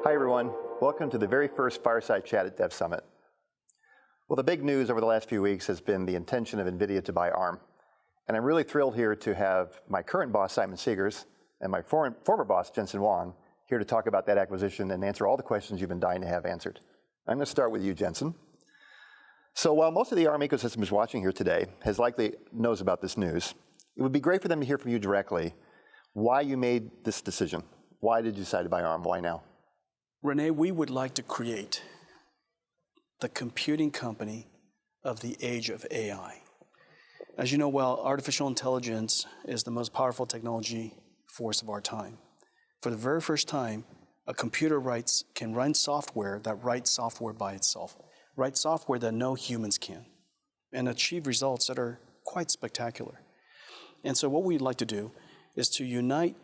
Hi everyone, welcome to the very first Fireside Chat at Dev Summit. Well, the big news over the last few weeks has been the intention of NVIDIA to buy Arm. And I'm really thrilled here to have my current boss, Simon Segars, and my former boss, Jensen Huang, here to talk about that acquisition and answer all the questions you've been dying to have answered. I'm going to start with you, Jensen. So while most of the Arm ecosystem is watching here today, knows about this news, it would be great for them to hear from you directly why you made this decision. Why did you decide to buy Arm? Why now? Rene, we would like to create the computing company of the age of AI. As you know well, artificial intelligence is the most powerful technology force of our time. For the very first time, a computer can run software that writes software by itself, write software that no humans can, and achieve results that are quite spectacular. And so what we'd like to do is to unite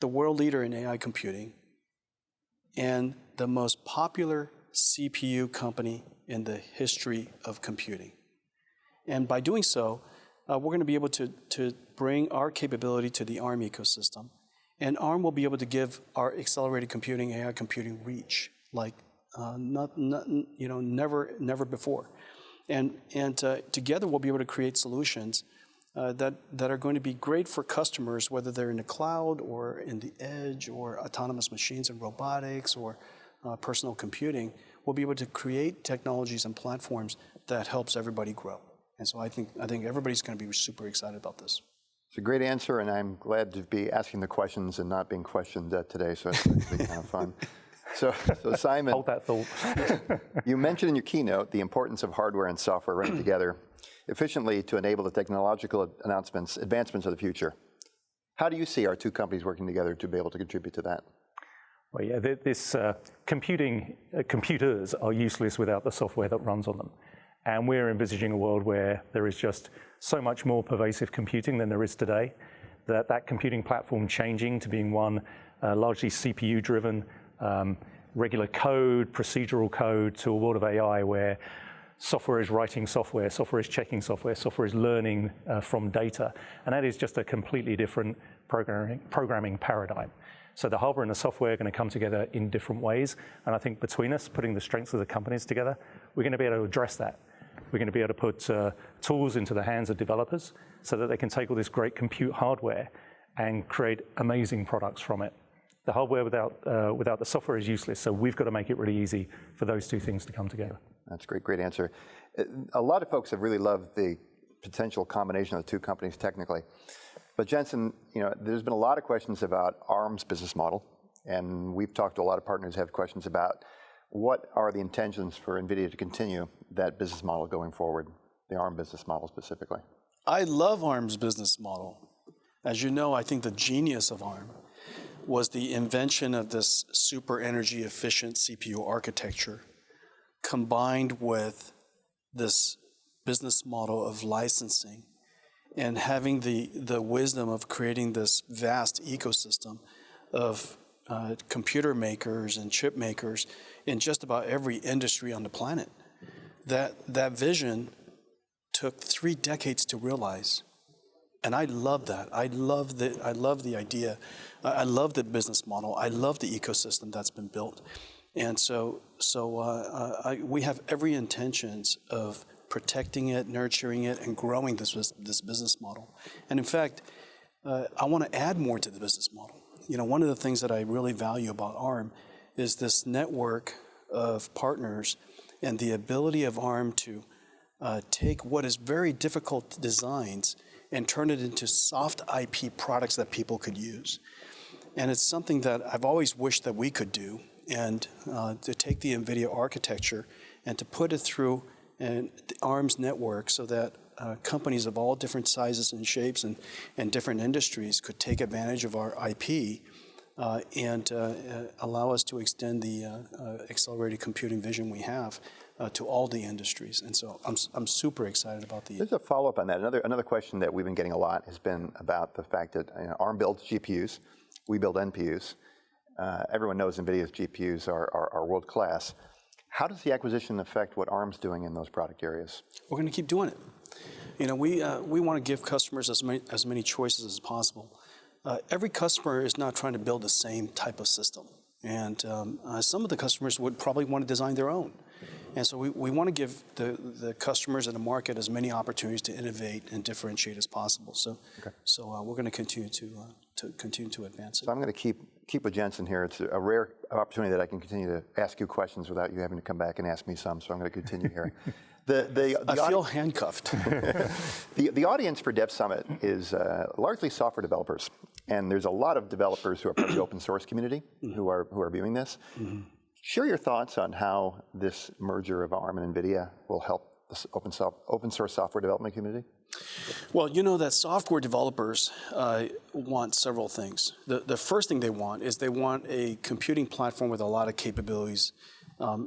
the world leader in AI computing and the most popular CPU company in the history of computing. And by doing so, we're going to be able to bring our capability to the Arm ecosystem. And Arm will be able to give our accelerated computing, AI computing reach like never before. And together we'll be able to create solutions that are going to be great for customers, whether they're in the cloud or in the edge or autonomous machines and robotics or personal computing. We'll be able to create technologies and platforms that helps everybody grow. And so I think everybody's going to be super excited about this. It's a great answer, and I'm glad to be asking the questions and not being questioned today, so it's actually kind of fun. So Simon, hold that thought. You mentioned in your keynote the importance of hardware and software running together efficiently to enable the technological advancements of the future. How do you see our two companies working together to be able to contribute to that? Well, yeah, computers are useless without the software that runs on them. And we're envisaging a world where there is just so much more pervasive computing than there is today, that computing platform changing to being one largely CPU-driven, regular code, procedural code, to a world of AI where software is writing software, software is checking software, software is learning from data. And that is just a completely different programming paradigm. So the hardware and the software are going to come together in different ways. And I think between us, putting the strengths of the companies together, we're going to be able to address that. We're going to be able to put tools into the hands of developers so that they can take all this great compute hardware and create amazing products from it. The hardware without the software is useless, so we've got to make it really easy for those two things to come together. That's a great answer. A lot of folks have really loved the potential combination of the two companies technically. But Jensen, there's been a lot of questions about Arm's business model, and we've talked to a lot of partners who have questions about what are the intentions for NVIDIA to continue that business model going forward, the Arm business model specifically. I love Arm's business model. As you know, I think the genius of Arm was the invention of this super energy efficient CPU architecture combined with this business model of licensing and having the wisdom of creating this vast ecosystem of computer makers and chip makers in just about every industry on the planet. That vision took 3 decades to realize. And I love that. I love the idea. I love the business model. I love the ecosystem that's been built. And so we have every intentions of protecting it, nurturing it, and growing this business model. And in fact, I want to add more to the business model. One of the things that I really value about Arm is this network of partners and the ability of Arm to take what is very difficult designs and turn it into soft IP products that people could use. And it's something that I've always wished that we could do, and to take the NVIDIA architecture and to put it through the Arm's network so that companies of all different sizes and shapes and different industries could take advantage of our IP and allow us to extend the accelerated computing vision we have to all the industries. And so I'm super excited about the... There's a follow-up on that. Another question that we've been getting a lot has been about the fact that Arm builds GPUs, we build NPUs. Everyone knows NVIDIA's GPUs are world-class. How does the acquisition affect what Arm's doing in those product areas? We're going to keep doing it. We want to give customers as many choices as possible. Every customer is not trying to build the same type of system. And some of the customers would probably want to design their own. And so we want to give the customers and the market as many opportunities to innovate and differentiate as possible. So, we're going to continue to advance it. So I'm going to keep with Jensen here. It's a rare opportunity that I can continue to ask you questions without you having to come back and ask me some. So I'm going to continue here. I feel handcuffed. The audience for Dev Summit is largely software developers, and there's a lot of developers who are part of the open source community who are viewing this. Share your thoughts on how this merger of Arm and NVIDIA will help the open source software development community. Well, you know that software developers want several things. The first thing they want is they want a computing platform with a lot of capabilities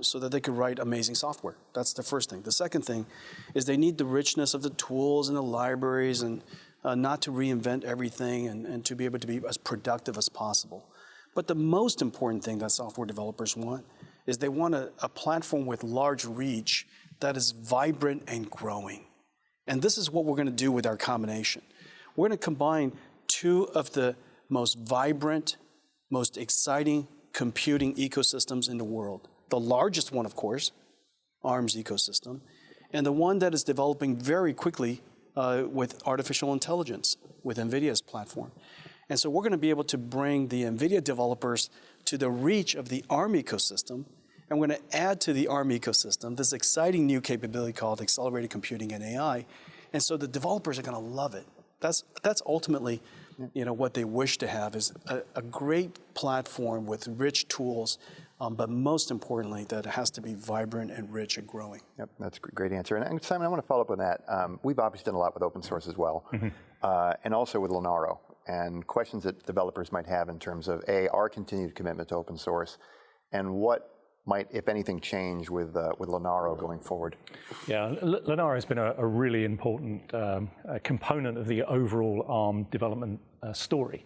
so that they could write amazing software. That's the first thing. The second thing is they need the richness of the tools and the libraries and not to reinvent everything and to be able to be as productive as possible. But the most important thing that software developers want is they want a platform with large reach that is vibrant and growing. And this is what we're going to do with our combination. We're going to combine two of the most vibrant, most exciting computing ecosystems in the world. The largest one, of course, Arm's ecosystem, and the one that is developing very quickly with artificial intelligence, with NVIDIA's platform. And so we're going to be able to bring the NVIDIA developers to the reach of the Arm ecosystem, and we're going to add to the Arm ecosystem this exciting new capability called accelerated computing and AI. And so the developers are going to love it. That's ultimately what they wish to have is a great platform with rich tools, but most importantly, that it has to be vibrant and rich and growing. Yep, that's a great answer. And Simon, I want to follow up on that. We've obviously done a lot with open source as well, and also with Linaro, and questions that developers might have in terms of our continued commitment to open source, and what might, if anything, change with Linaro going forward. Yeah, Linaro has been a really important component of the overall Arm development story.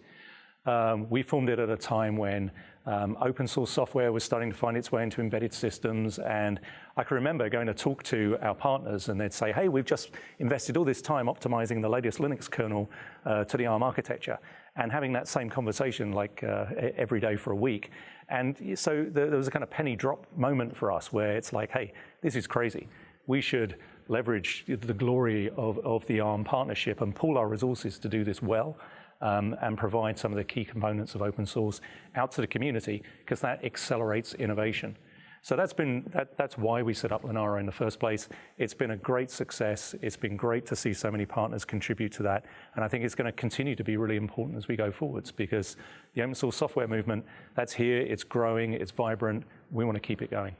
We formed it at a time when open source software was starting to find its way into embedded systems, and I can remember going to talk to our partners and they'd say, hey, we've just invested all this time optimizing the latest Linux kernel to the Arm architecture, and having that same conversation like every day for a week. And so there was a kind of penny drop moment for us where it's like, hey, this is crazy. We should leverage the glory of the Arm partnership and pool our resources to do this well. And provide some of the key components of open source out to the community, because that accelerates innovation. So that's why we set up Linaro in the first place. It's been a great success. It's been great to see so many partners contribute to that. And I think it's going to continue to be really important as we go forwards, because the open source software movement, that's here, it's growing, it's vibrant. We want to keep it going.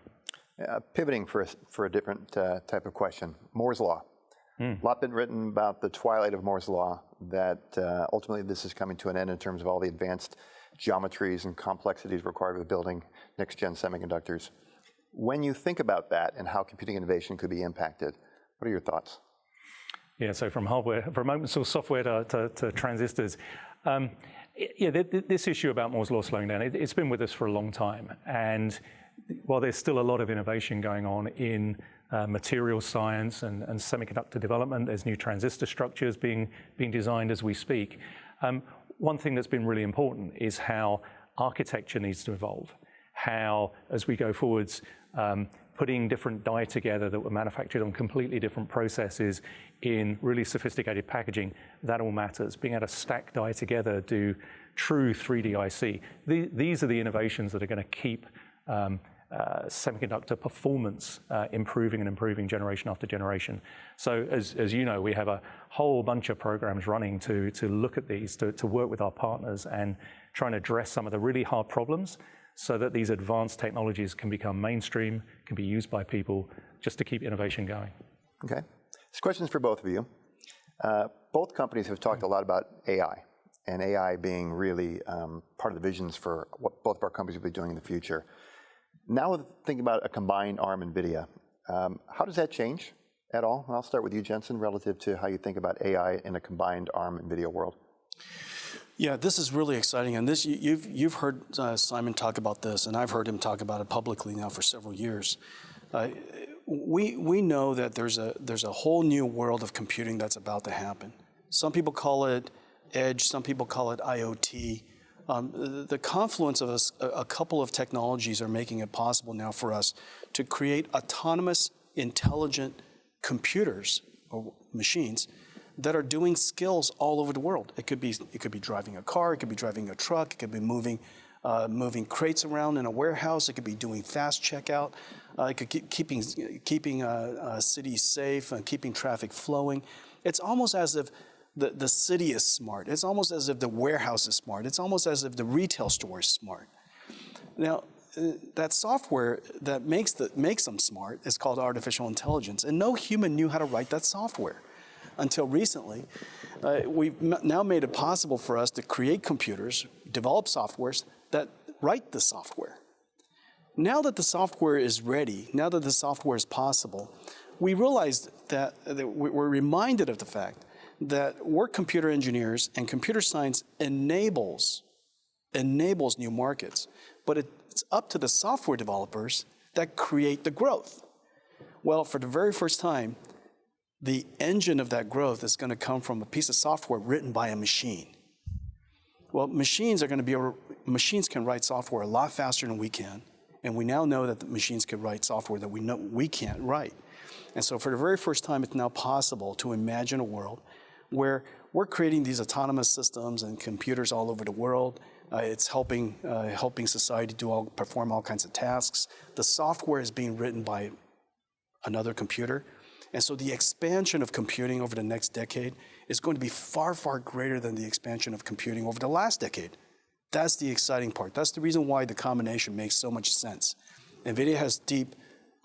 Pivoting for a different type of question, Moore's Law. A lot been written about the twilight of Moore's Law, that ultimately this is coming to an end in terms of all the advanced geometries and complexities required with building next-gen semiconductors. When you think about that and how computing innovation could be impacted, what are your thoughts? Yeah, so from open source software to transistors, this issue about Moore's Law slowing down, it's been with us for a long time. And while there's still a lot of innovation going on in material science and semiconductor development, there's new transistor structures being designed as we speak. One thing that's been really important is how architecture needs to evolve. How, as we go forwards, putting different die together that were manufactured on completely different processes in really sophisticated packaging, that all matters. Being able to stack die together, do true 3D IC. These are the innovations that are going to keep semiconductor performance improving generation after generation. So as you know, we have a whole bunch of programs running to look at these, to work with our partners and try and address some of the really hard problems so that these advanced technologies can become mainstream, can be used by people, just to keep innovation going. Okay. This question is for both of you. Both companies have talked a lot about AI, and AI being really part of the visions for what both of our companies will be doing in the future. Now thinking about a combined Arm and NVIDIA, how does that change at all? And I'll start with you, Jensen, relative to how you think about AI in a combined Arm and NVIDIA world. Yeah, this is really exciting, and this you've heard Simon talk about this, and I've heard him talk about it publicly now for several years. We know that there's a whole new world of computing that's about to happen. Some people call it edge, some people call it IoT. The confluence of a couple of technologies are making it possible now for us to create autonomous, intelligent computers or machines that are doing skills all over the world. It could be driving a car, it could be driving a truck, it could be moving crates around in a warehouse, it could be doing fast checkout, it could keeping cities safe and keeping traffic flowing. It's almost as if the city is smart. It's almost as if the warehouse is smart. It's almost as if the retail store is smart. Now, that software that makes them smart is called artificial intelligence, and no human knew how to write that software until recently. We've now made it possible for us to create computers, develop softwares that write the software. Now that the software is ready, now that the software is possible, we realized that we're reminded of the fact that we're computer engineers and computer science enables new markets, but it's up to the software developers that create the growth. Well, for the very first time, the engine of that growth is going to come from a piece of software written by a machine. Well, machines can write software a lot faster than we can, and we now know that the machines can write software that we know we can't write. And so for the very first time, it's now possible to imagine a world where we're creating these autonomous systems and computers all over the world. It's helping society perform all kinds of tasks. The software is being written by another computer. And so the expansion of computing over the next decade is going to be far, far greater than the expansion of computing over the last decade. That's the exciting part. That's the reason why the combination makes so much sense. NVIDIA has deep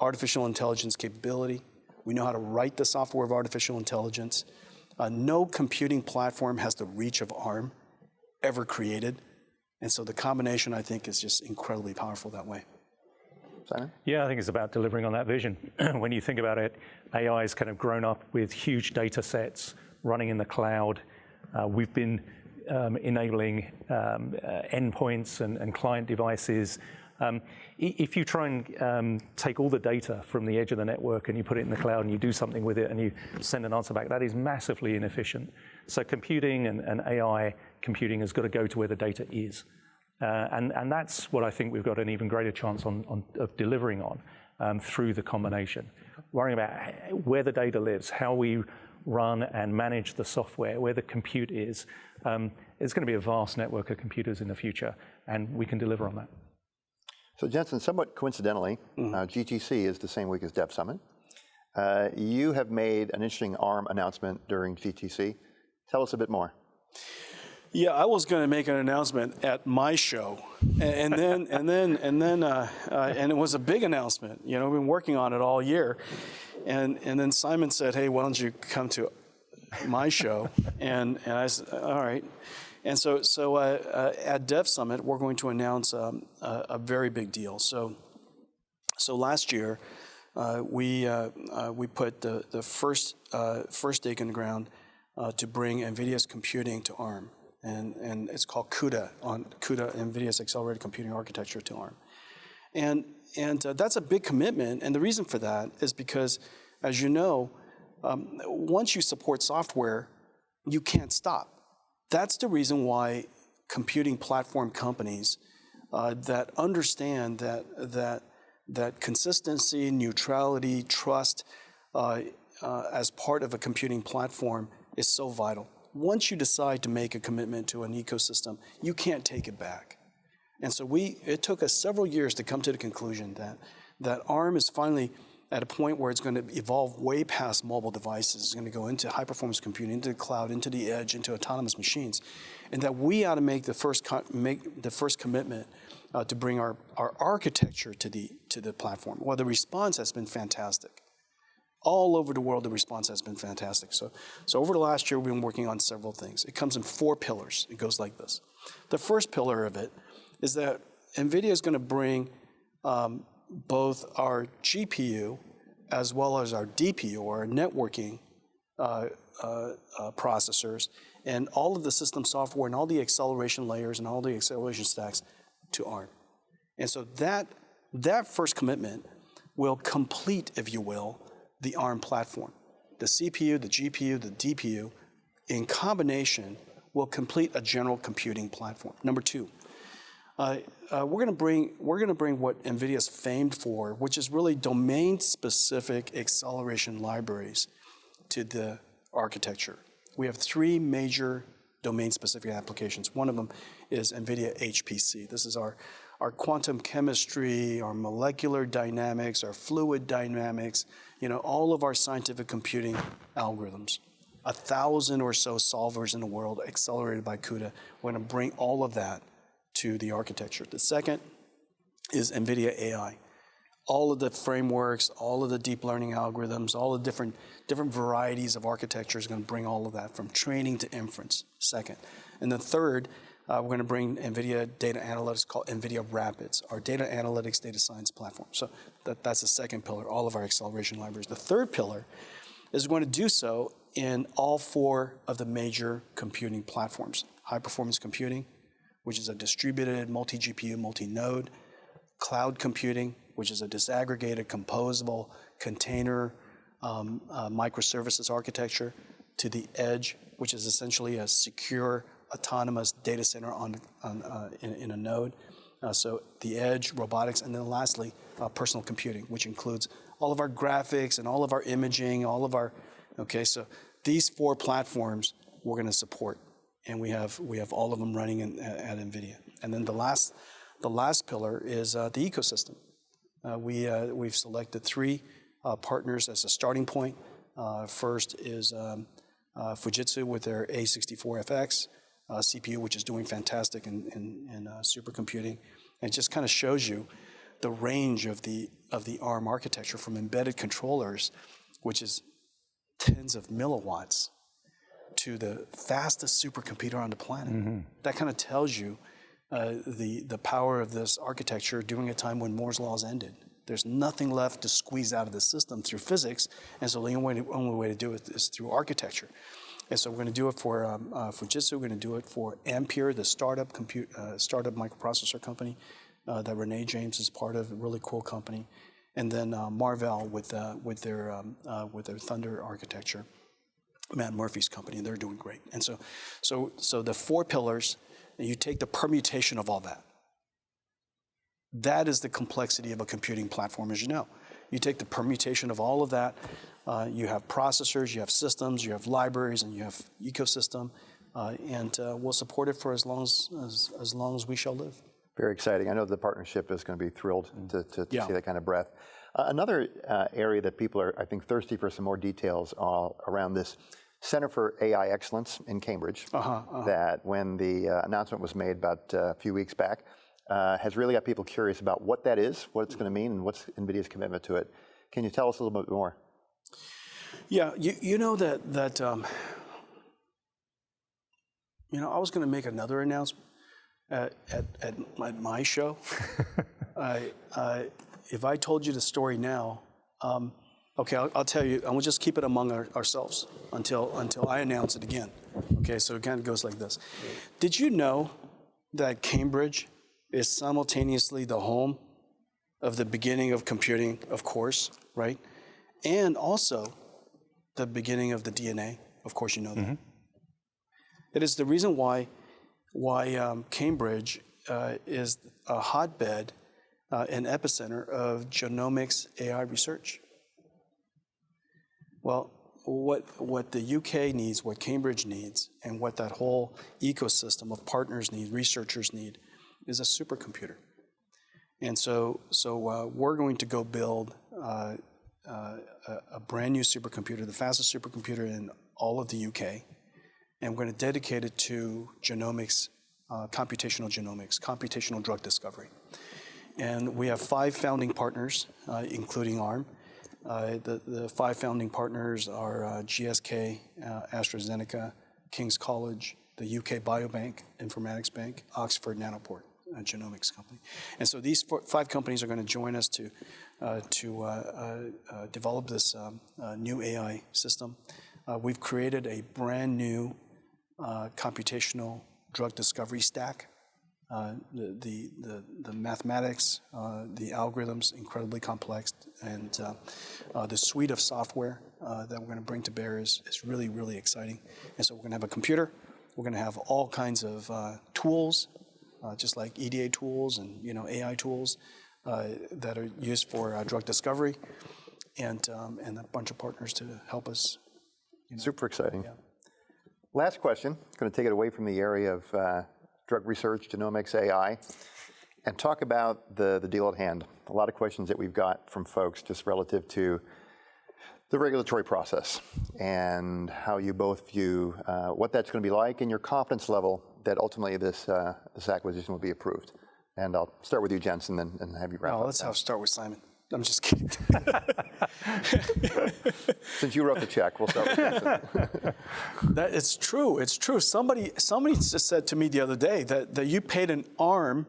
artificial intelligence capability. We know how to write the software of artificial intelligence. No computing platform has the reach of Arm ever created. And so the combination, I think, is just incredibly powerful that way. Simon? Yeah, I think it's about delivering on that vision. When you think about it, AI has kind of grown up with huge data sets running in the cloud. We've been enabling endpoints and client devices. If you try and take all the data from the edge of the network and you put it in the cloud and you do something with it and you send an answer back, that is massively inefficient. So computing and AI computing has got to go to where the data is. And that's what I think we've got an even greater chance of delivering on through the combination. Worrying about where the data lives, how we run and manage the software, where the compute is. It's going to be a vast network of computers in the future, and we can deliver on that. So Jensen, somewhat coincidentally, GTC is the same week as Dev Summit. You have made an interesting ARM announcement during GTC. Tell us a bit more. Yeah, I was going to make an announcement at my show, and it was a big announcement. You know, we've been working on it all year, and then Simon said, "Hey, why don't you come to my show?" and I said, "All right." And so at Dev Summit, we're going to announce a very big deal. So last year, we put the first stake in the ground to bring NVIDIA's computing to ARM. And it's called Cuda, NVIDIA's accelerated computing architecture to ARM. And that's a big commitment, and the reason for that is because, as you know, once you support software, you can't stop. That's the reason why computing platform companies that understand that consistency, neutrality, trust as part of a computing platform is so vital. Once you decide to make a commitment to an ecosystem, you can't take it back. And so it took us several years to come to the conclusion that ARM is finally at a point where it's going to evolve way past mobile devices. It's going to go into high-performance computing, into the cloud, into the edge, into autonomous machines, and that we ought to make the first commitment to bring our architecture to the platform. Well, the response has been fantastic. All over the world, the response has been fantastic. So over the last year, we've been working on several things. It comes in 4 pillars. It goes like this. The first pillar of it is that NVIDIA is going to bring both our GPU as well as our DPU, or our networking processors, and all of the system software and all the acceleration layers and all the acceleration stacks to ARM. And so that first commitment will complete, if you will, the ARM platform. The CPU, the GPU, the DPU, in combination, will complete a general computing platform. Number two, we're going to bring what NVIDIA is famed for, which is really domain-specific acceleration libraries to the architecture. We have three major domain-specific applications. One of them is NVIDIA HPC. This is our quantum chemistry, our molecular dynamics, our fluid dynamics, all of our scientific computing algorithms. 1,000 or so solvers in the world accelerated by Cuda. We're going to bring all of that to the architecture. The second is NVIDIA AI. All of the frameworks, all of the deep learning algorithms, all the different varieties of architecture is going to bring all of that from training to inference, second. And the third, we're going to bring NVIDIA data analytics called NVIDIA Rapids, our data analytics, data science platform. So that's the second pillar, all of our acceleration libraries. The third pillar is going to do so in all four of the major computing platforms. High performance computing, which is a distributed multi-GPU, multi-node. Cloud computing, which is a disaggregated, composable, container, microservices architecture. To the edge, which is essentially a secure, autonomous data center in a node. So the edge, robotics, and then lastly, personal computing, which includes all of our graphics and all of our imaging, so these four platforms we're going to support, and we have all of them running at NVIDIA. And then the last pillar is the ecosystem. We've selected three partners as a starting point. First is Fujitsu with their A64FX CPU, which is doing fantastic in supercomputing, and it just kind of shows you the range of the ARM architecture from embedded controllers, which is tens of milliwatts, to the fastest supercomputer on the planet. Mm-hmm. That kind of tells you the power of this architecture during a time when Moore's laws ended. There's nothing left to squeeze out of the system through physics, and so the only way to do it is through architecture. And so we're going to do it for Fujitsu. We're going to do it for Ampere, the startup microprocessor company that Rene James is part of, a really cool company, and then Marvell with their Thunder architecture, Matt Murphy's company, and they're doing great. And so the four pillars, and you take the permutation of all that. That is the complexity of a computing platform, as you know. You take the permutation of all of that. You have processors, you have systems, you have libraries, and you have ecosystem, and we'll support it for as long as we shall live. Very exciting. I know the partnership is going to be thrilled to see that kind of breadth. Another area that people are, I think, thirsty for some more details around this Center for AI Excellence in Cambridge, that when the announcement was made about a few weeks back, has really got people curious about what that is, what it's going to mean, and what's NVIDIA's commitment to it. Can you tell us a little bit more? Yeah, you know that I was going to make another announcement at my show. If I told you the story now, okay, I'll tell you. I will just keep it among ourselves until I announce it again. Okay, so it kind of goes like this. Did you know that Cambridge is simultaneously the home of the beginning of computing, of course, right? And also the beginning of the DNA. Of course, you know that. Mm-hmm. It is the reason why Cambridge is a hotbed, an epicenter of genomics AI research. Well, what the UK needs, what Cambridge needs, and what that whole ecosystem of partners need, researchers need, is a supercomputer. And so we're going to go build a brand new supercomputer, the fastest supercomputer in all of the UK, and we're going to dedicate it to genomics, computational genomics, computational drug discovery. And we have 5 founding partners, including ARM. The 5 founding partners are GSK, AstraZeneca, King's College, the UK Biobank, Informatics Bank, Oxford Nanopore, a genomics company. And so these 5 companies are going to join us to develop this new AI system. We've created a brand new computational drug discovery stack. The mathematics, the algorithms, incredibly complex, and the suite of software that we're going to bring to bear is really, really exciting. And so we're going to have a computer, We're going to have all kinds of tools, just like EDA tools and AI tools that are used for drug discovery, and a bunch of partners to help us. Super exciting. Yeah. Last question, going to take it away from the area of drug research, genomics, AI, and talk about the deal at hand. A lot of questions that we've got from folks just relative to the regulatory process and how you both view what that's going to be like and your confidence level that ultimately this acquisition will be approved. And I'll start with you, Jensen, and have you wrap up. Let's start with Simon. I'm just kidding. Since you wrote the check, we'll start with Jensen. It's true. It's true. Somebody just said to me the other day that you paid an arm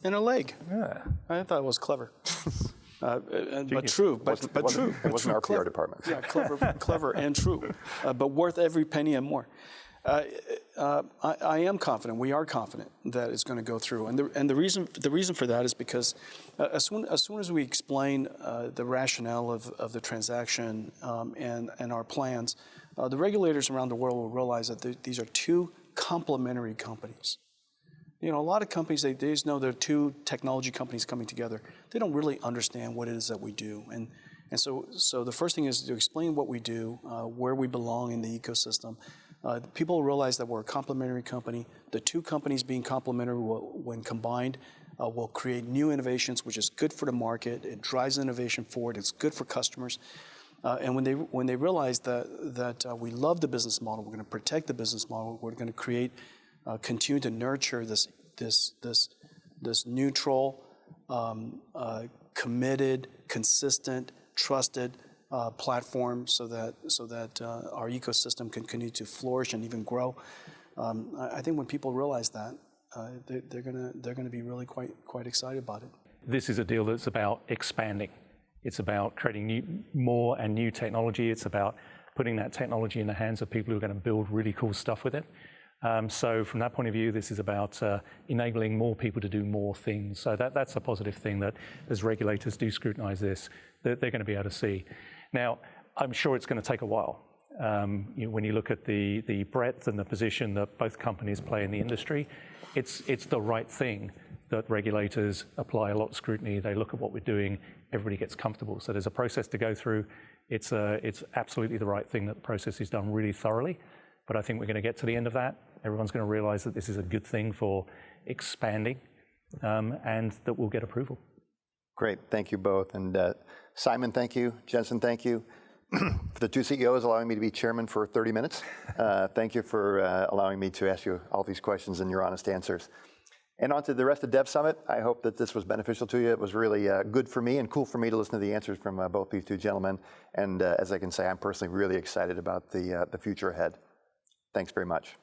and a leg. Yeah. I thought it was clever. But true. But true. It wasn't our PR department. Yeah, clever and true. But worth every penny and more. I am confident. We are confident that it's going to go through, and the reason for that is because as soon as we explain the rationale of the transaction and our plans, the regulators around the world will realize that these are two complementary companies. A lot of companies they just know they're two technology companies coming together. They don't really understand what it is that we do, and so the first thing is to explain what we do, where we belong in the ecosystem. People realize that we're a complementary company. The two companies being complementary, when combined, will create new innovations, which is good for the market. It drives innovation forward. It's good for customers. And when they realize that we love the business model, we're going to protect the business model. We're going to continue to nurture this neutral, committed, consistent, trusted platform, so that our ecosystem can continue to flourish and even grow. I think when people realize that, they're gonna be really quite excited about it. This is a deal that's about expanding. It's about creating more and new technology. It's about putting that technology in the hands of people who are going to build really cool stuff with it. So from that point of view, this is about enabling more people to do more things. So that's a positive thing, that as regulators do scrutinize this, they're going to be able to see. Now, I'm sure it's going to take a while. When you look at the breadth and the position that both companies play in the industry, it's the right thing that regulators apply a lot of scrutiny. They look at what we're doing, everybody gets comfortable. So there's a process to go through. It's absolutely the right thing that the process is done really thoroughly. But I think we're going to get to the end of that. Everyone's going to realize that this is a good thing for expanding, and that we'll get approval. Great, thank you both. And Simon, thank you. Jensen, thank you. For the two CEOs allowing me to be chairman for 30 minutes. Thank you for allowing me to ask you all these questions and your honest answers. And on to the rest of Dev Summit. I hope that this was beneficial to you. It was really good for me and cool for me to listen to the answers from both these two gentlemen. And as I can say, I'm personally really excited about the future ahead. Thanks very much.